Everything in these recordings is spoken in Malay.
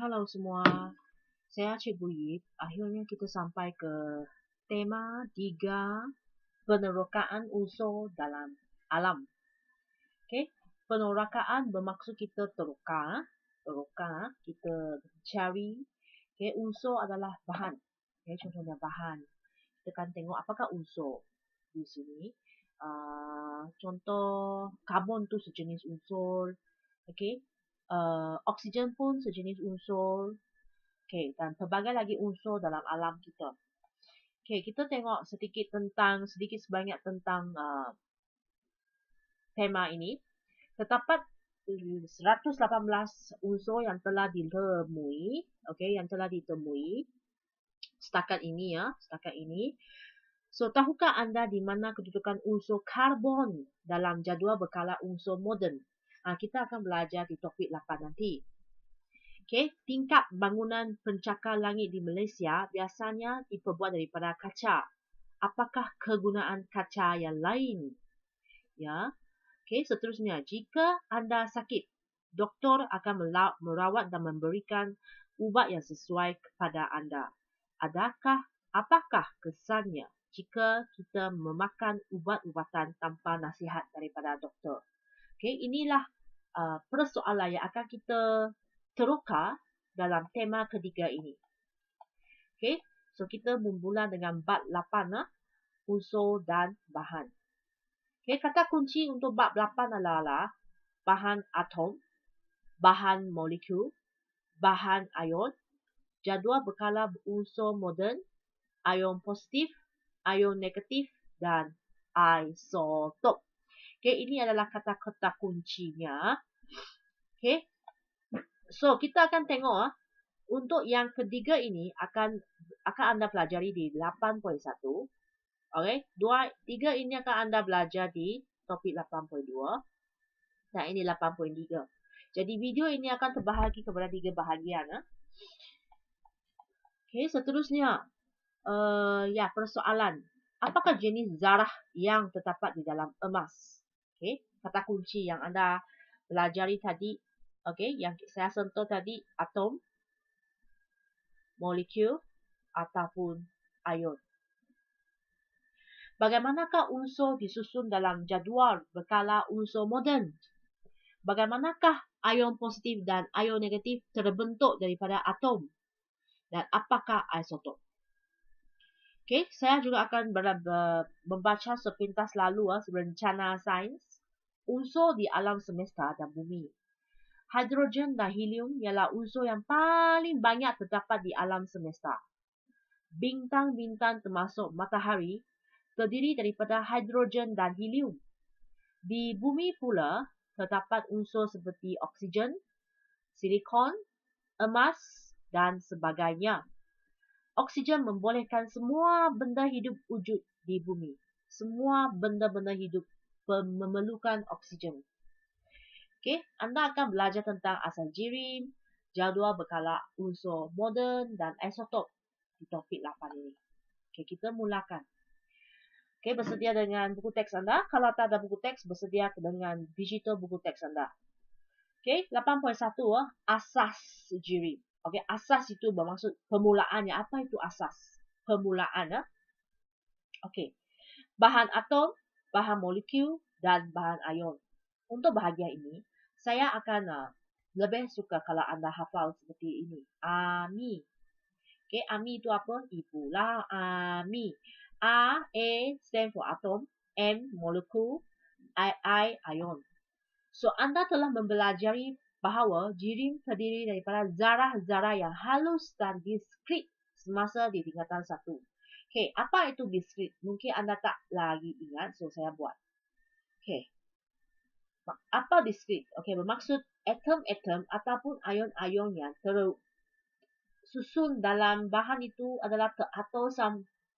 Halo semua, saya Cikgu Yip. Akhirnya kita sampai ke tema 3 penerokaan unsur dalam alam. Okay? Penerokaan bermaksud kita teroka, kita cari. Okay? Unsur adalah bahan. Okay? Contohnya bahan. Kita akan tengok apakah unsur di sini. Contoh karbon tu sejenis unsur. Okay? Oksigen pun sejenis unsur. Okay, dan pelbagai lagi unsur dalam alam kita. Okay, kita tengok sedikit sebanyak tentang tema ini. Terdapat 118 unsur yang telah ditemui, setakat ini. So, tahukah anda di mana kedudukan unsur karbon dalam jadual berkala unsur moden? Kita akan belajar di topik 8 nanti. Okay, tingkap bangunan pencakar langit di Malaysia biasanya diperbuat daripada kaca. Apakah kegunaan kaca yang lain? Ya. Okay, seterusnya, jika anda sakit, doktor akan merawat dan memberikan ubat yang sesuai kepada anda. Apakah kesannya jika kita memakan ubat-ubatan tanpa nasihat daripada doktor? Okay, inilah persoalan yang akan kita teroka dalam tema ketiga ini. Okay, so kita bermula dengan bab 8, unsur dan bahan. Okay, kata kunci untuk bab 8 adalah bahan atom, bahan molekul, bahan ion, jadual berkala unsur moden, ion positif, ion negatif, dan isotop. Okay, ini adalah kata-kata kuncinya. Okay. So, kita akan tengok untuk yang ketiga ini akan anda pelajari di 8.1. Okay, 3 ini akan anda belajar di topik 8.2 dan ini 8.3. Jadi video ini akan terbahagi kepada 3 bahagian. Okay, seterusnya persoalan. Apakah jenis zarah yang terdapat di dalam emas? Okay, kata kunci yang anda pelajari tadi. Okay, yang saya sentuh tadi, atom, molekul, ataupun ion. Bagaimanakah unsur disusun dalam jadual berkala unsur moden? Bagaimanakah ion positif dan ion negatif terbentuk daripada atom? Dan apakah isotop? Okay, saya juga akan membaca sepintas lalu rencana sains unsur di alam semesta dan bumi. Hidrogen dan helium ialah unsur yang paling banyak terdapat di alam semesta. Bintang-bintang termasuk matahari terdiri daripada hidrogen dan helium. Di bumi pula terdapat unsur seperti oksigen, silikon, emas dan sebagainya. Oksigen membolehkan semua benda hidup wujud di bumi. Semua benda-benda hidup memerlukan oksigen. Okay, anda akan belajar tentang asal jirim, jadual berkala unsur moden dan isotop di topik 8 ini. Okay, kita mulakan. Okay, bersedia dengan buku teks anda. Kalau tak ada buku teks, bersedia dengan digital buku teks anda. Okay, 8.1 asas jirim. Okay, asas itu bermaksud permulaannya. Apa itu asas? Permulaan. Okay, bahan atom, bahan molekul dan bahan ion. Untuk bahagian ini, saya akan lebih suka kalau anda hafal seperti ini. AMI. Okay, AMI itu apa? Ibu lah. AMI. A stand for atom. M molekul. I ion. So, anda telah mempelajari bahawa jirim terdiri daripada zarah-zarah yang halus dan diskrit semasa di tingkatan 1. Okay, apa itu diskrit? Mungkin anda tak lagi ingat, so saya buat. Okay. Apa diskrit? Okay, bermaksud atom-atom ataupun ion-ion yang tersusun dalam bahan itu adalah teratur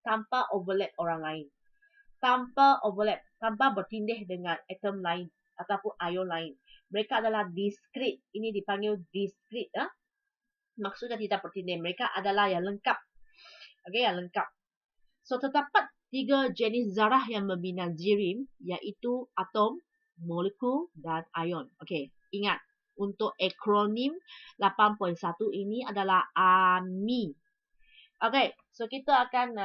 tanpa overlap orang lain. Tanpa bertindih dengan atom lain ataupun ion lain. Mereka adalah diskrit. Ini dipanggil diskrit. Maksudnya tidak bertindih. Mereka adalah yang lengkap. Okay, yang lengkap. So, terdapat 3 jenis zarah yang membina jirim, iaitu atom, molekul dan ion. Okey, ingat. Untuk akronim 8.1 ini adalah AMI. Okay, so kita akan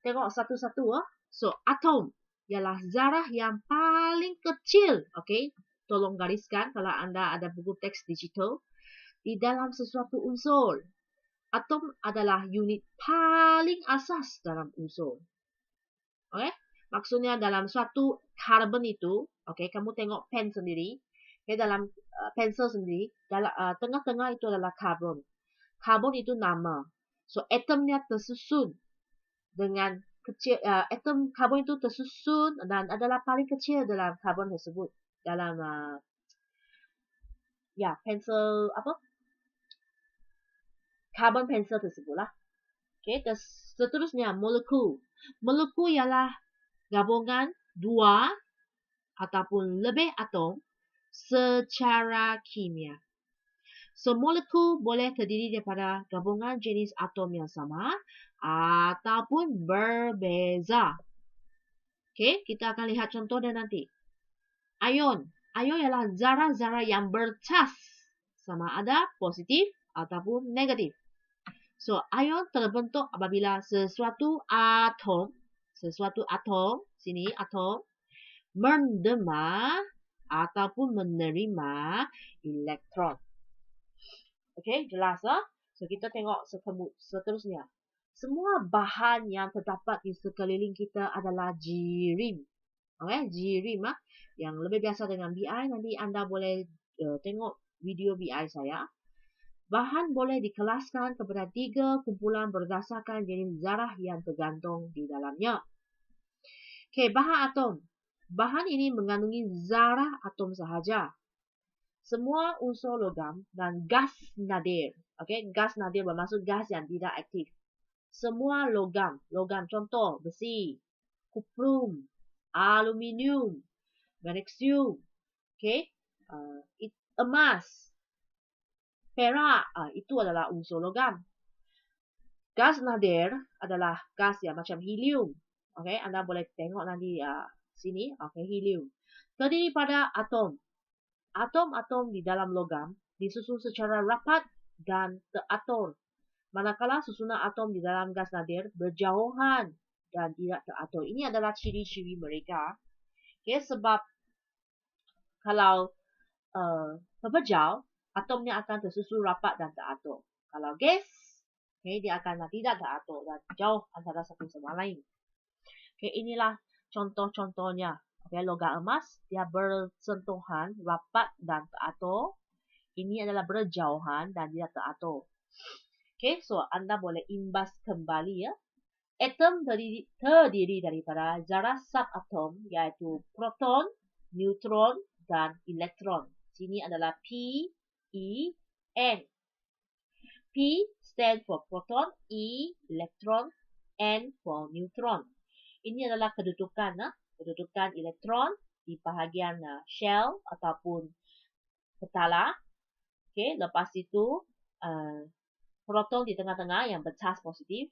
tengok satu-satu. So, atom ialah zarah yang paling kecil. Okay, tolong gariskan kalau anda ada buku teks digital. Di dalam sesuatu unsur. Atom adalah unit paling asas dalam unsur. Okay, maksudnya dalam suatu karbon itu, okay, kamu tengok pen sendiri. Okay, dalam pensel sendiri, dalam tengah-tengah itu adalah karbon. Karbon itu nama. So, atomnya tersusun dengan kecil. Atom karbon itu tersusun dan adalah paling kecil dalam karbon tersebut. Dalam pensel apa? Karbon pensel tersebutlah. Okay, seterusnya molekul. Molekul ialah gabungan dua ataupun lebih atom secara kimia. So, molekul boleh terdiri daripada gabungan jenis atom yang sama ataupun berbeza. Okay, kita akan lihat contohnya nanti. Ion. Ion ialah zarah-zarah yang bercas. Sama ada positif ataupun negatif. So, ion terbentuk apabila sesuatu atom, sini atom, mendema ataupun menerima elektron. Okay, jelas lah? So, kita tengok seterusnya. Semua bahan yang terdapat di sekeliling kita adalah jirim. Okay, jirim yang lebih biasa dengan BI. Nanti anda boleh tengok video BI saya. Bahan boleh dikelaskan kepada 3 kumpulan berdasarkan jenis zarah yang tergantung di dalamnya. Okay, bahan atom. Bahan ini mengandungi zarah atom sahaja. Semua unsur logam dan gas nadir. Okay, gas nadir bermaksud gas yang tidak aktif. Semua logam contoh besi, kuprum, aluminium, magnesium, okay, emas, perak, itu adalah unsur logam. Gas nadir adalah gas yang macam helium. Okay, anda boleh tengok nanti sini. Okay, helium. Terdiri pada atom. Atom-atom di dalam logam disusun secara rapat dan teratur. Manakala susunan atom di dalam gas nadir berjauhan dan tidak teratur. Ini adalah ciri-ciri mereka. Okay, sebab kalau berjauh, atomnya akan tersusun rapat dan teratur. Kalau gas, okay, dia akan tidak teratur dan jauh antara satu sama lain. Okay, inilah contoh-contohnya. Okay, logam emas, dia bersentuhan, rapat dan teratur. Ini adalah berjauhan dan tidak teratur. Okay, so anda boleh imbas kembali ya. Atom terdiri daripada zarah subatom, yaitu proton, neutron, dan elektron. Sini adalah P, E, N. P stand for proton, E, elektron, N for neutron. Ini adalah kedudukan elektron di bahagian shell ataupun petala. Okay, lepas itu proton di tengah-tengah yang bercas positif.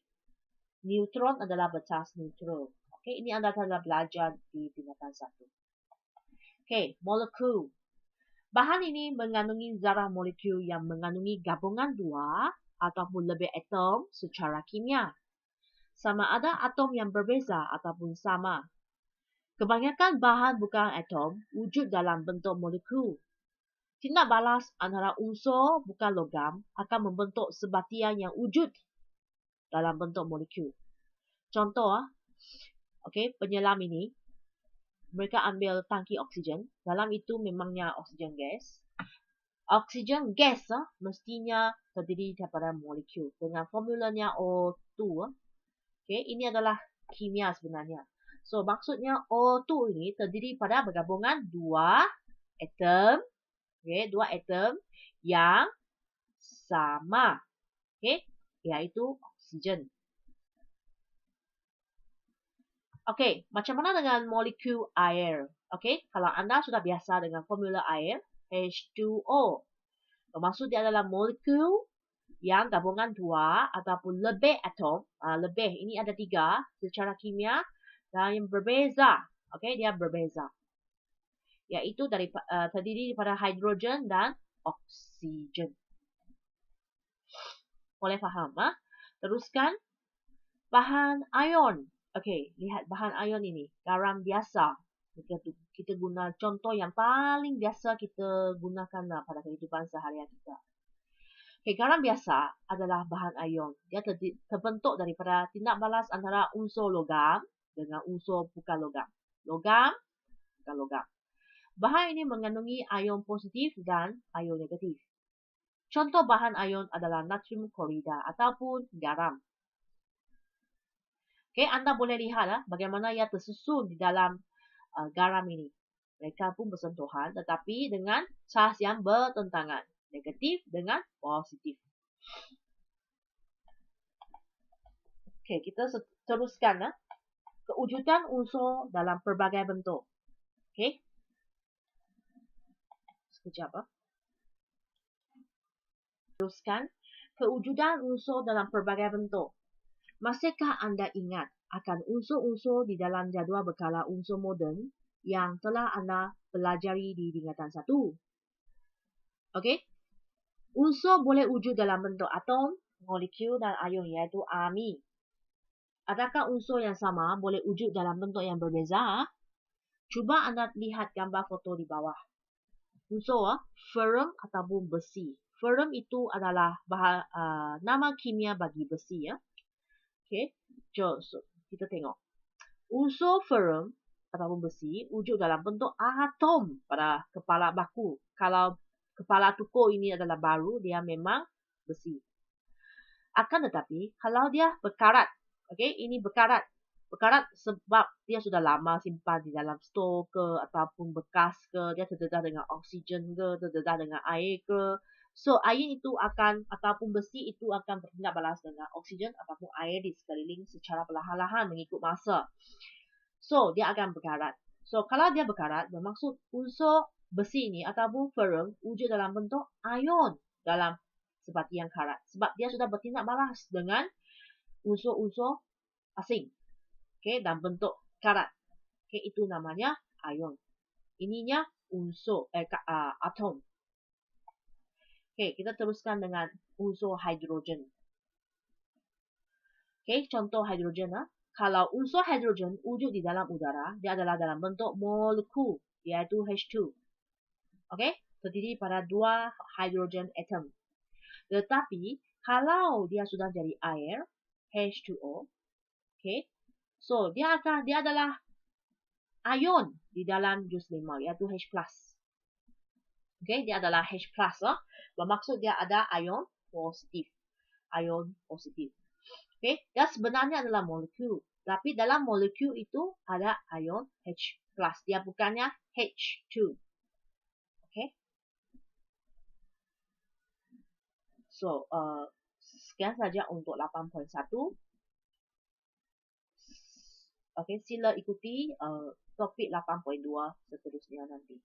Neutron adalah bercas neutral. Okay, ini anda telah belajar di tingkatan 1. Okay, molekul. Bahan ini mengandungi zarah molekul yang mengandungi gabungan 2 ataupun lebih atom secara kimia. Sama ada atom yang berbeza ataupun sama. Kebanyakan bahan bukan atom wujud dalam bentuk molekul. Tindak balas antara unsur bukan logam akan membentuk sebatian yang wujud dalam bentuk molekul. Contoh, okay, penyelam ini, mereka ambil tangki oksigen. Dalam itu memangnya oksigen gas. Oksigen gas mestinya terdiri daripada molekul dengan formulanya O2. Okay, ini adalah kimia sebenarnya. So, maksudnya O2 ini terdiri pada bergabungan 2 atom. Okay, 2 atom yang sama. Okay, yaitu oksigen. Okay, macam mana dengan molekul air? Okay, kalau anda sudah biasa dengan formula air, H2O. Maksud dia adalah molekul yang gabungan 2 ataupun lebih atom. Lebih, ini ada 3 secara kimia dan yang berbeza. Okay, dia berbeza. Yaitu terdiri daripada hidrogen dan oksigen. Boleh faham? Teruskan. Bahan ion. Okey, lihat bahan ion ini. Garam biasa. Kita guna contoh yang paling biasa kita gunakan pada kehidupan seharian kita. Okay, garam biasa adalah bahan ion. Dia terbentuk daripada tindak balas antara unsur logam dengan unsur bukan logam. Logam, bukan logam. Bahan ini mengandungi ion positif dan ion negatif. Contoh bahan ion adalah natrium klorida ataupun garam. Okay, anda boleh lihat bagaimana ia tersusun di dalam garam ini. Mereka pun bersentuhan tetapi dengan cas yang bertentangan. Negatif dengan positif. Okay, kita teruskan. Kewujudan unsur dalam pelbagai bentuk. Okay. Sekejap. Teruskan. Kewujudan unsur dalam pelbagai bentuk. Masihkah anda ingat akan unsur-unsur di dalam jadual berkala unsur moden yang telah anda pelajari di tingkatan 1? Okey. Unsur boleh wujud dalam bentuk atom, molekul dan ion iaitu AMI. Adakah unsur yang sama boleh wujud dalam bentuk yang berbeza? Cuba anda lihat gambar foto di bawah. Unsur ferrum ataupun besi. Ferrum itu adalah nama kimia bagi besi. Okay, jom kita tengok. Unsur ferrum ataupun besi wujud dalam bentuk atom pada kepala baku. Kalau kepala tukur ini adalah baru, dia memang besi. Akan tetapi, kalau dia berkarat, okay, ini berkarat. Berkarat sebab dia sudah lama simpan di dalam stor ke ataupun bekas ke, dia terdedah dengan oksigen ke, terdedah dengan air ke. So, air itu akan, ataupun besi itu akan bertindak balas dengan oksigen ataupun air di sekeliling secara perlahan-lahan mengikut masa. So, dia akan berkarat. So, kalau dia berkarat, bermaksud unsur besi ini ataupun ferrum wujud dalam bentuk ion dalam sebati yang karat. Sebab dia sudah bertindak balas dengan unsur-unsur asing. Okay, dalam bentuk karat. Okay, itu namanya ion. Ininya unsur, atom. Okay, kita teruskan dengan unsur hidrogen. Okay, contoh hidrogen. Kalau unsur hidrogen wujud di dalam udara, dia adalah dalam bentuk molekul, iaitu H2. Okay, terdiri pada 2 hidrogen atom. Tetapi, kalau dia sudah jadi air, H2O, okay, so dia adalah ion di dalam jus limau, iaitu H+. Okay, dia adalah H+. Bermaksud dia ada ion positif. Ion positif. Okay, dia sebenarnya adalah molekul. Tapi dalam molekul itu ada ion H+. Dia bukannya H2. Okay. So, sekian saja untuk 8.1. Okay, sila ikuti topik 8.2 seterusnya nanti.